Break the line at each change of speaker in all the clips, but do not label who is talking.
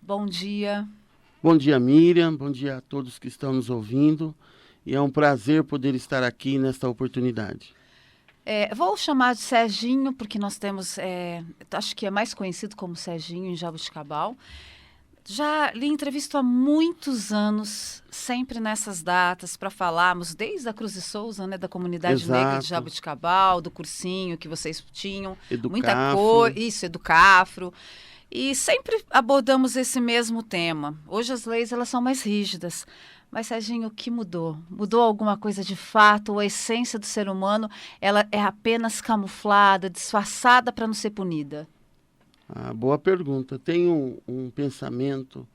bom dia.
Bom dia, Miriam. Bom dia a todos que estão nos ouvindo. E é um prazer poder estar aqui nesta oportunidade.
Vou chamar de Serginho, porque nós temos, acho que é mais conhecido como Serginho em Jaboticabal. Já lhe entrevisto há muitos anos, sempre nessas datas, para falarmos desde a Cruz de Souza, né, da comunidade negra de
Exato.
Jaboticabal, do cursinho que vocês tinham, muita
Educafro.
cor, isso, Educafro. E sempre abordamos esse mesmo tema. Hoje as leis elas são mais rígidas. Mas, Serginho, o que mudou? Mudou alguma coisa de fato? Ou a essência do ser humano ela é apenas camuflada, disfarçada para não ser punida?
Boa pergunta. Tem um pensamento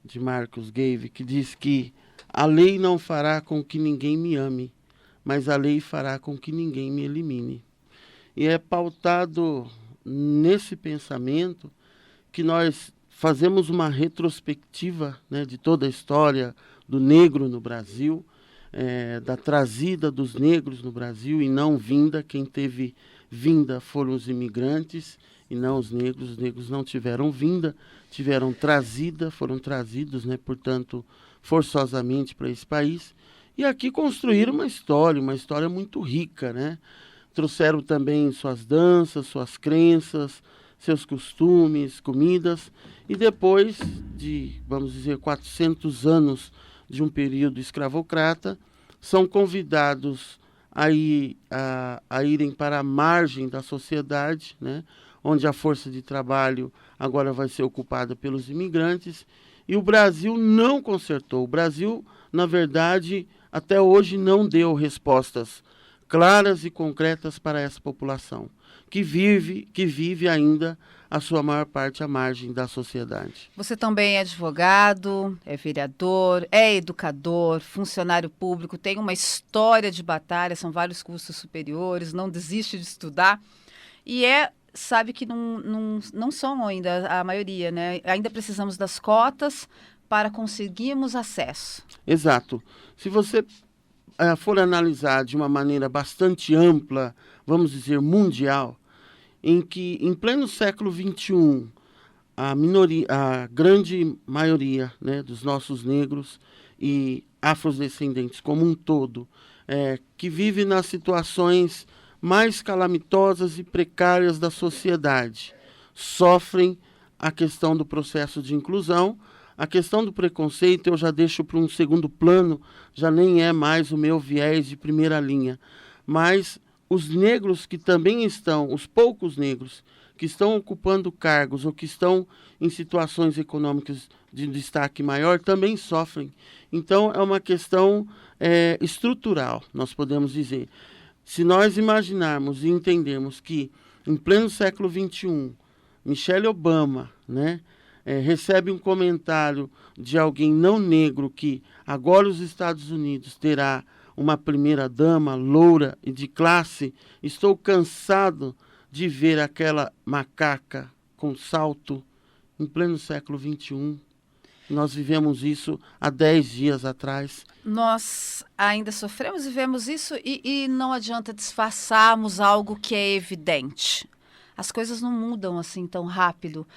de Marcus Garvey que diz que a lei não fará com que ninguém me ame, mas a lei fará com que ninguém me elimine. E é pautado nesse pensamento que nós fazemos uma retrospectiva, né, de toda a história do negro no Brasil, da trazida dos negros no Brasil e não vinda. Quem teve vinda foram os imigrantes e não os negros. Os negros não tiveram vinda, tiveram trazida, foram trazidos, né, portanto, forçosamente para esse país. E aqui construíram uma história muito rica, né? Trouxeram também suas danças, suas crenças, seus costumes, comidas, e depois de, vamos dizer, 400 anos de um período escravocrata, são convidados a irem para a margem da sociedade, né, onde a força de trabalho agora vai ser ocupada pelos imigrantes, e o Brasil não consertou. O Brasil, na verdade, até hoje não deu respostas claras e concretas para essa população, que vive ainda a sua maior parte à margem da sociedade.
Você também é advogado, é vereador, é educador, funcionário público, tem uma história de batalha, são vários cursos superiores, não desiste de estudar. E sabe que não são ainda a maioria, né? Ainda precisamos das cotas para conseguirmos acesso.
Exato. Se você for analisar de uma maneira bastante ampla, vamos dizer mundial, em que em pleno século XXI, a grande maioria, né, dos nossos negros e afrodescendentes como um todo, que vive nas situações mais calamitosas e precárias da sociedade, sofrem a questão do processo de inclusão. A questão do preconceito eu já deixo para um segundo plano, já nem é mais o meu viés de primeira linha, mas os negros que também estão, os poucos negros que estão ocupando cargos ou que estão em situações econômicas de destaque maior também sofrem. Então é uma questão estrutural, nós podemos dizer. Se nós imaginarmos e entendermos que em pleno século XXI, Michelle Obama, né, recebe um comentário de alguém não negro que agora os Estados Unidos terá uma primeira-dama loura e de classe, estou cansado de ver aquela macaca com salto em pleno século XXI. Nós vivemos isso há 10 dias atrás.
Nós ainda sofremos e vemos isso e não adianta disfarçarmos algo que é evidente. As coisas não mudam assim tão rápido.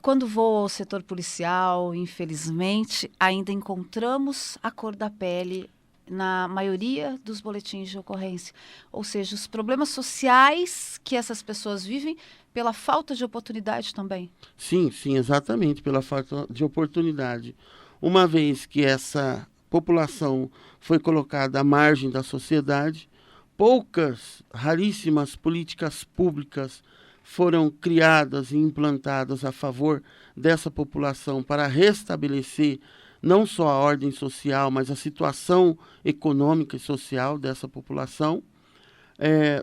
Quando vou ao setor policial, infelizmente, ainda encontramos a cor da pele na maioria dos boletins de ocorrência. Ou seja, os problemas sociais que essas pessoas vivem pela falta de oportunidade também.
Sim, exatamente, pela falta de oportunidade. Uma vez que essa população foi colocada à margem da sociedade, poucas, raríssimas políticas públicas foram criadas e implantadas a favor dessa população para restabelecer não só a ordem social, mas a situação econômica e social dessa população.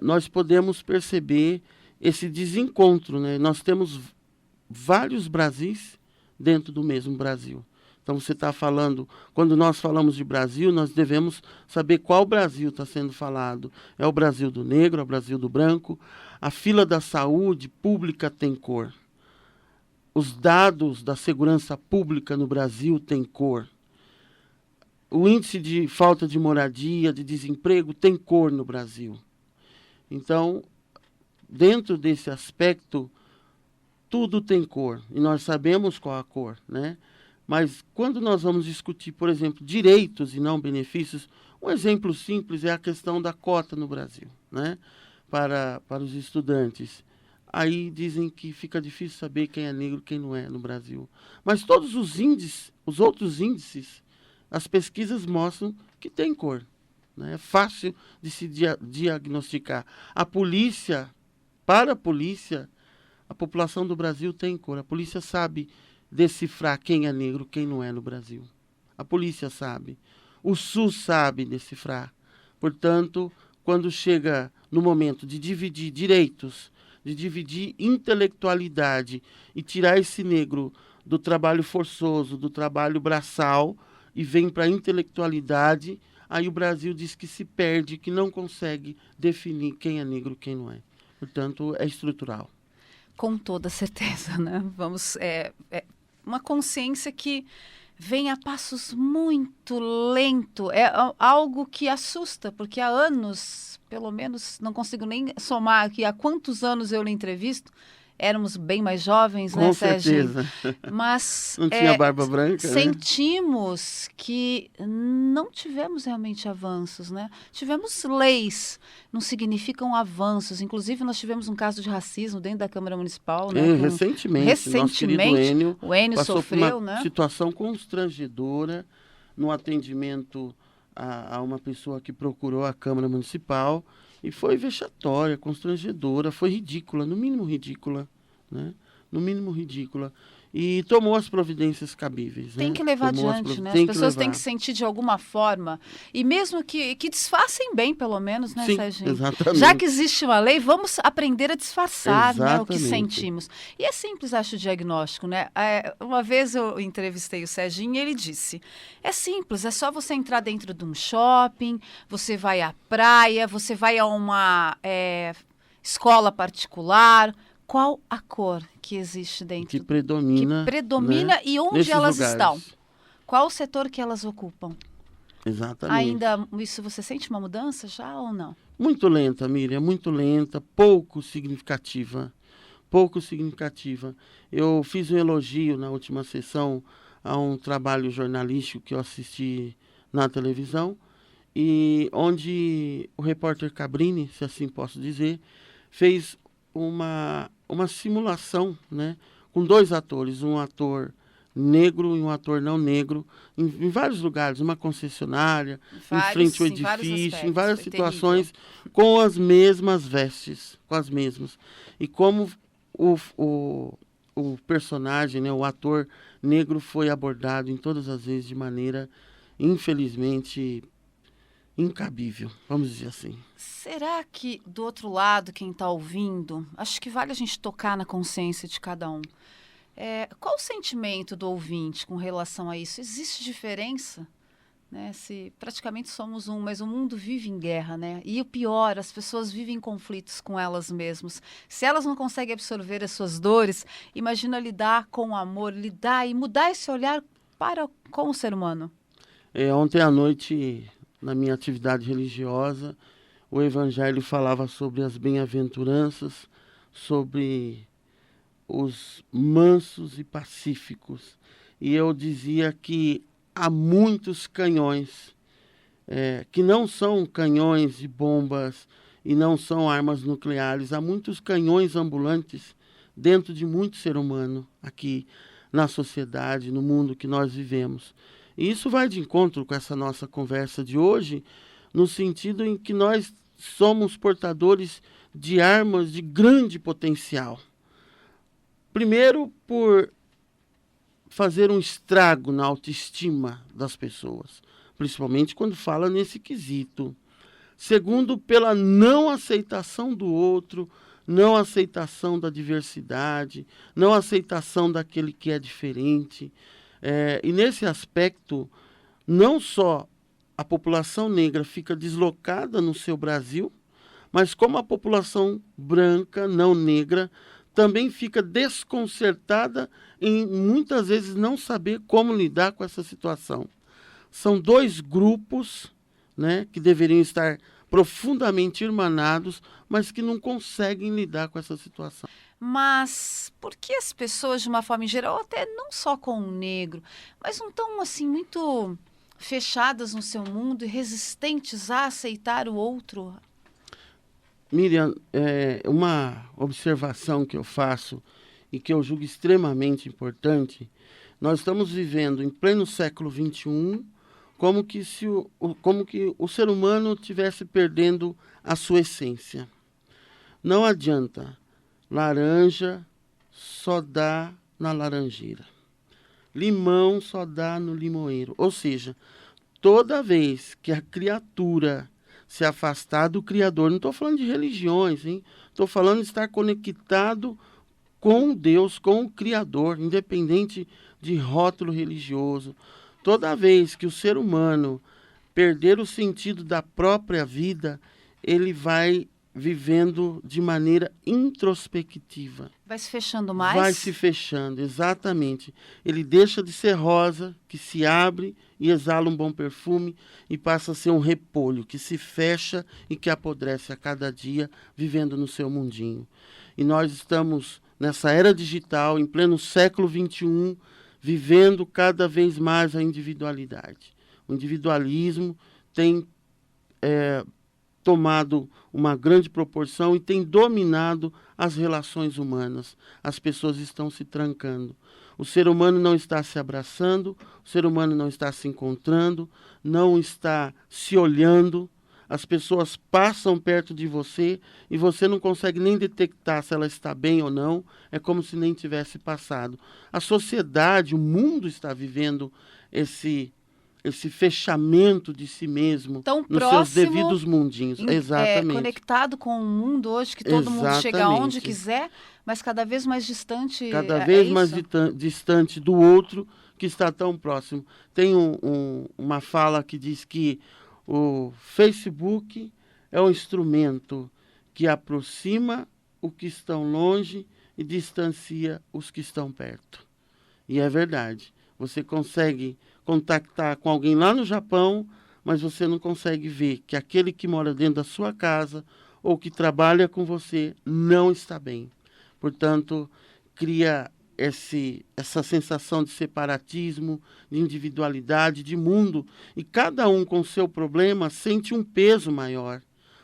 Nós podemos perceber esse desencontro, né? Nós temos vários Brasis dentro do mesmo Brasil. Então você está falando, quando nós falamos de Brasil, nós devemos saber qual Brasil está sendo falado. É o Brasil do negro, é o Brasil do branco. A fila da saúde pública tem cor. Os dados da segurança pública no Brasil têm cor. O índice de falta de moradia, de desemprego, tem cor no Brasil. Então, dentro desse aspecto, tudo tem cor, e nós sabemos qual a cor, né? Mas quando nós vamos discutir, por exemplo, direitos e não benefícios, um exemplo simples é a questão da cota no Brasil, né? Para os estudantes. Aí dizem que fica difícil saber quem é negro e quem não é no Brasil. Mas todos os índices, os outros índices, as pesquisas mostram que tem cor, né? É fácil de se diagnosticar. Para a polícia, a população do Brasil tem cor. A polícia sabe decifrar quem é negro, quem não é no Brasil. A polícia sabe. O SUS sabe decifrar. Portanto, quando chega no momento de dividir direitos, de dividir intelectualidade e tirar esse negro do trabalho forçoso, do trabalho braçal, e vem para a intelectualidade, aí o Brasil diz que se perde, que não consegue definir quem é negro e quem não é. Portanto, é estrutural.
Com toda certeza, né? Uma consciência que vem a passos muito lento. É algo que assusta, porque há anos, pelo menos, não consigo nem somar aqui há quantos anos eu lhe entrevisto. Éramos bem mais jovens, né, Sérgio?
Com certeza.
Mas
não tinha barba branca,
sentimos que não tivemos realmente avanços, né? Tivemos leis, não significam avanços. Inclusive, nós tivemos um caso de racismo dentro da Câmara Municipal, né?
Recentemente, nosso querido Enio,
o Enio
passou
sofreu,
por uma
né?
situação constrangedora no atendimento a uma pessoa que procurou a Câmara Municipal. E foi vexatória, constrangedora, foi ridícula, no mínimo ridícula, né? No mínimo ridícula. E tomou as providências cabíveis.
Tem que levar adiante, né? As pessoas têm que sentir de alguma forma. E mesmo que disfarcem bem, pelo menos, né,
Sim,
Sérgio?
exatamente.
Já que existe uma lei, vamos aprender a disfarçar, né, o que
Exatamente.
sentimos. E é simples, acho, o diagnóstico, né? Uma vez eu entrevistei o Serginho e ele disse, é simples, é só você entrar dentro de um shopping, você vai à praia, você vai a uma escola particular. Qual a cor que existe dentro?
Que predomina.
Né? E onde
nesses
elas
lugares.
estão? Qual o setor que elas ocupam?
Exatamente.
Ainda, isso você sente uma mudança já ou não?
Muito lenta, Miriam, muito lenta, pouco significativa. Pouco significativa. Eu fiz um elogio na última sessão a um trabalho jornalístico que eu assisti na televisão, e onde o repórter Cabrini, se assim posso dizer, fez uma simulação, né, com dois atores, um ator negro e um ator não negro, em vários lugares, uma concessionária, em frente ao edifício, em várias situações, com as mesmas vestes, com as mesmas. E como o personagem, né, o ator negro foi abordado em todas as vezes de maneira, infelizmente, incabível, vamos dizer assim.
Será que, do outro lado, quem está ouvindo, acho que vale a gente tocar na consciência de cada um. Qual o sentimento do ouvinte com relação a isso? Existe diferença? Né? Se praticamente somos um, mas o mundo vive em guerra, né? E o pior, as pessoas vivem em conflitos com elas mesmas. Se elas não conseguem absorver as suas dores, imagina lidar com o amor, lidar e mudar esse olhar com o ser humano.
Ontem à noite, na minha atividade religiosa, o Evangelho falava sobre as bem-aventuranças, sobre os mansos e pacíficos. E eu dizia que há muitos canhões, que não são canhões de bombas e não são armas nucleares. Há muitos canhões ambulantes dentro de muito ser humano aqui na sociedade, no mundo que nós vivemos. E isso vai de encontro com essa nossa conversa de hoje, no sentido em que nós somos portadores de armas de grande potencial. Primeiro, por fazer um estrago na autoestima das pessoas, principalmente quando fala nesse quesito. Segundo, pela não aceitação do outro, não aceitação da diversidade, não aceitação daquele que é diferente. E nesse aspecto, não só a população negra fica deslocada no seu Brasil, mas como a população branca, não negra, também fica desconcertada em muitas vezes não saber como lidar com essa situação. São dois grupos, né, que deveriam estar profundamente irmanados, mas que não conseguem lidar com essa situação.
Mas por que as pessoas, de uma forma em geral, até não só com o negro, mas não estão assim muito fechadas no seu mundo e resistentes a aceitar o outro?
Miriam, uma observação que eu faço e que eu julgo extremamente importante, nós estamos vivendo em pleno século XXI como que, como que o ser humano estivesse perdendo a sua essência. Não adianta, laranja só dá na laranjeira, limão só dá no limoeiro. Ou seja, toda vez que a criatura se afastar do Criador, não estou falando de religiões, hein? Estou falando de estar conectado com Deus, com o Criador, independente de rótulo religioso. Toda vez que o ser humano perder o sentido da própria vida, ele vai vivendo de maneira introspectiva.
Vai se fechando mais?
Vai se fechando, exatamente. Ele deixa de ser rosa, que se abre e exala um bom perfume, e passa a ser um repolho, que se fecha e que apodrece a cada dia, vivendo no seu mundinho. E nós estamos nessa era digital, em pleno século XXI, vivendo cada vez mais a individualidade. O individualismo tem tomado uma grande proporção e tem dominado as relações humanas. As pessoas estão se trancando. O ser humano não está se abraçando, o ser humano não está se encontrando, não está se olhando. As pessoas passam perto de você e você não consegue nem detectar se ela está bem ou não. É como se nem tivesse passado. A sociedade, o mundo está vivendo esse fechamento de si mesmo
tão
nos
próximo,
seus devidos mundinhos. Exatamente.
Conectado com o mundo hoje, que todo mundo chega onde quiser, mas cada vez mais distante.
Cada vez mais distante do outro que está tão próximo. Tem uma fala que diz que o Facebook é um instrumento que aproxima os que estão longe e distancia os que estão perto. E é verdade. Você consegue contactar com alguém lá no Japão, mas você não consegue ver que aquele que mora dentro da sua casa ou que trabalha com você não está bem. Portanto, cria essa sensação de separatismo, de individualidade, de mundo, e cada um com seu problema sente um peso maior,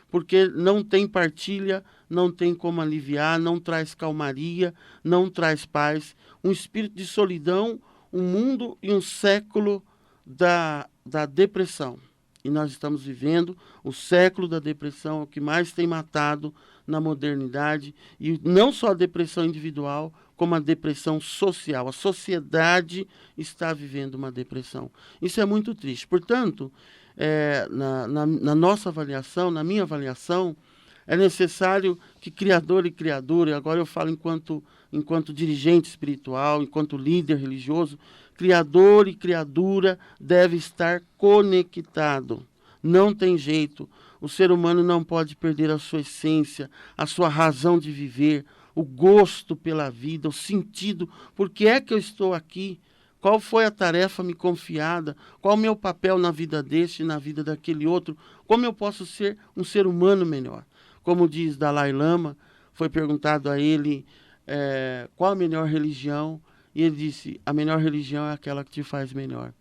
porque não tem partilha, não tem como aliviar, não traz calmaria, não traz paz, um espírito de solidão, um mundo e um século da depressão. E nós estamos vivendo o século da depressão, o que mais tem matado na modernidade, e não só a depressão individual, como a depressão social. A sociedade está vivendo uma depressão. Isso é muito triste. Portanto, na nossa avaliação, na minha avaliação, é necessário que criador e criadora, e agora eu falo enquanto dirigente espiritual, enquanto líder religioso, criador e criatura deve estar conectado. Não tem jeito. O ser humano não pode perder a sua essência, a sua razão de viver, o gosto pela vida, o sentido. Por que é que eu estou aqui? Qual foi a tarefa me confiada? Qual o meu papel na vida deste e na vida daquele outro? Como eu posso ser um ser humano melhor? Como diz Dalai Lama, foi perguntado a ele qual a melhor religião, e ele disse, a melhor religião é aquela que te faz melhor.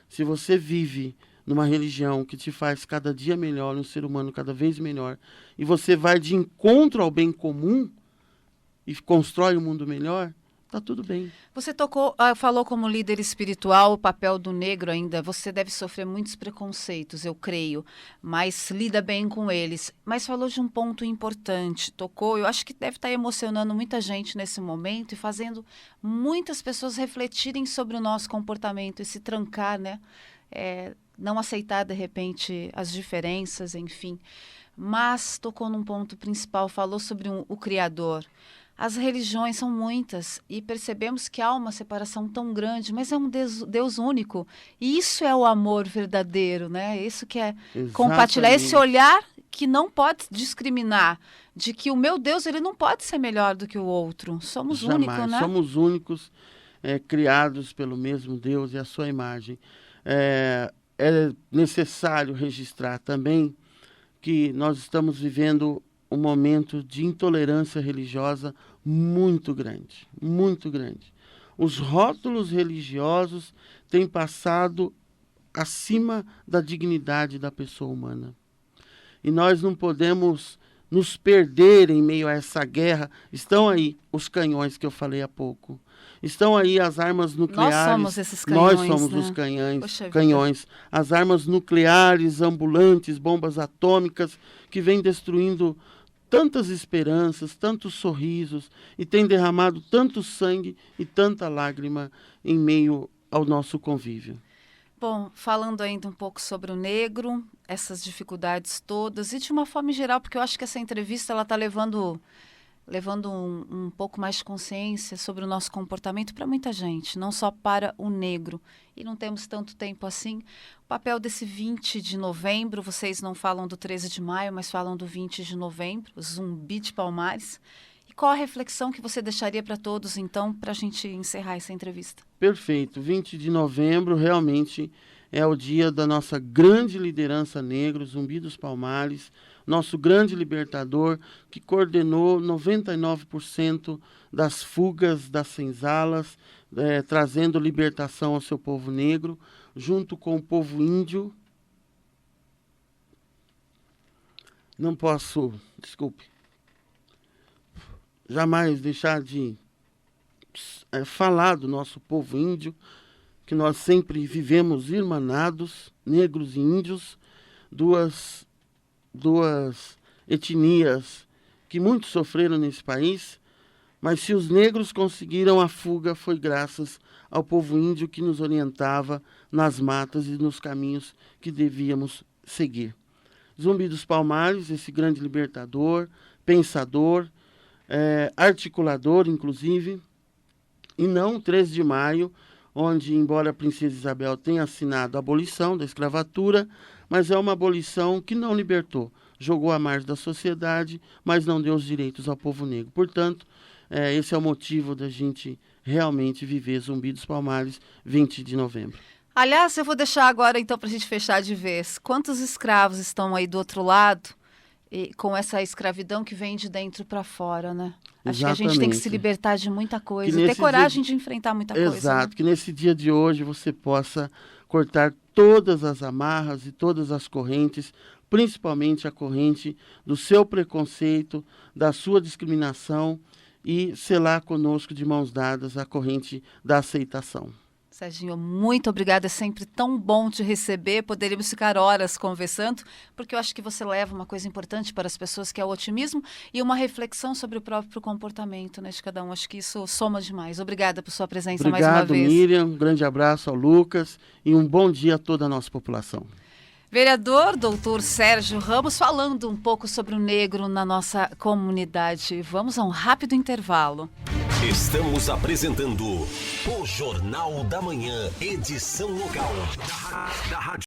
Se você vive numa religião que te faz cada dia melhor, um ser humano cada vez melhor, e você vai de encontro ao bem comum e constrói um mundo melhor, tá tudo bem.
Você falou como líder espiritual, o papel do negro ainda. Você deve sofrer muitos preconceitos, eu creio, mas lida bem com eles. Mas falou de um ponto importante, eu acho que deve estar emocionando muita gente nesse momento e fazendo muitas pessoas refletirem sobre o nosso comportamento e se trancar, né? Não aceitar, de repente, as diferenças, enfim. Mas tocou num ponto principal, falou sobre o Criador. As religiões são muitas e percebemos que há uma separação tão grande, mas é um Deus único. E isso é o amor verdadeiro, né? Isso que é compartilhar, esse olhar que não pode discriminar, de que o meu Deus ele não pode ser melhor do que o outro. Somos únicos, né?
Somos únicos, criados pelo mesmo Deus e a sua imagem. É necessário registrar também que nós estamos vivendo um momento de intolerância religiosa muito grande, muito grande. Os rótulos religiosos têm passado acima da dignidade da pessoa humana. E nós não podemos nos perder em meio a essa guerra. Estão aí os canhões que eu falei há pouco. Estão aí as armas nucleares.
Nós somos esses canhões,
Nós somos, né? Os
Poxa
canhões. As armas nucleares, ambulantes, bombas atômicas, que vêm destruindo tantas esperanças, tantos sorrisos, e tem derramado tanto sangue e tanta lágrima em meio ao nosso convívio.
Bom, falando ainda um pouco sobre o negro, essas dificuldades todas, e de uma forma geral, porque eu acho que essa entrevista ela está levando um pouco mais de consciência sobre o nosso comportamento para muita gente, não só para o negro. E não temos tanto tempo assim. O papel desse 20 de novembro, vocês não falam do 13 de maio, mas falam do 20 de novembro, Zumbi de Palmares. E qual a reflexão que você deixaria para todos, então, para a gente encerrar essa entrevista?
Perfeito. 20 de novembro realmente é o dia da nossa grande liderança negra, Zumbi dos Palmares, nosso grande libertador, que coordenou 99% das fugas das senzalas, trazendo libertação ao seu povo negro, junto com o povo índio. Não posso, desculpe, jamais deixar de falar do nosso povo índio, que nós sempre vivemos irmanados, negros e índios, duas etnias que muito sofreram nesse país, mas se os negros conseguiram a fuga foi graças ao povo índio que nos orientava nas matas e nos caminhos que devíamos seguir. Zumbi dos Palmares, esse grande libertador, pensador, articulador, inclusive, e não 13 de maio, onde, embora a princesa Isabel tenha assinado a abolição da escravatura, mas é uma abolição que não libertou, jogou à margem da sociedade, mas não deu os direitos ao povo negro. Portanto, esse é o motivo da gente realmente viver Zumbi dos Palmares, 20 de novembro.
Aliás, eu vou deixar agora, então, para a gente fechar de vez. Quantos escravos estão aí do outro lado e com essa escravidão que vem de dentro para fora, né? Acho que a gente tem que se libertar de muita coisa, ter coragem de enfrentar muita coisa.
Exato,
né?
Que nesse dia de hoje você possa cortar todas as amarras e todas as correntes, principalmente a corrente do seu preconceito, da sua discriminação, e selar conosco de mãos dadas a corrente da aceitação.
Serginho, muito obrigada, é sempre tão bom te receber, poderíamos ficar horas conversando, porque eu acho que você leva uma coisa importante para as pessoas, que é o otimismo e uma reflexão sobre o próprio comportamento, né, de cada um. Acho que isso soma demais. Obrigada por sua presença mais uma vez.
Obrigado, Miriam, um grande abraço ao Lucas e um bom dia a toda a nossa população.
Vereador doutor Sérgio Ramos, falando um pouco sobre o negro na nossa comunidade. Vamos a um rápido intervalo.
Estamos apresentando o Jornal da Manhã, edição local da Rádio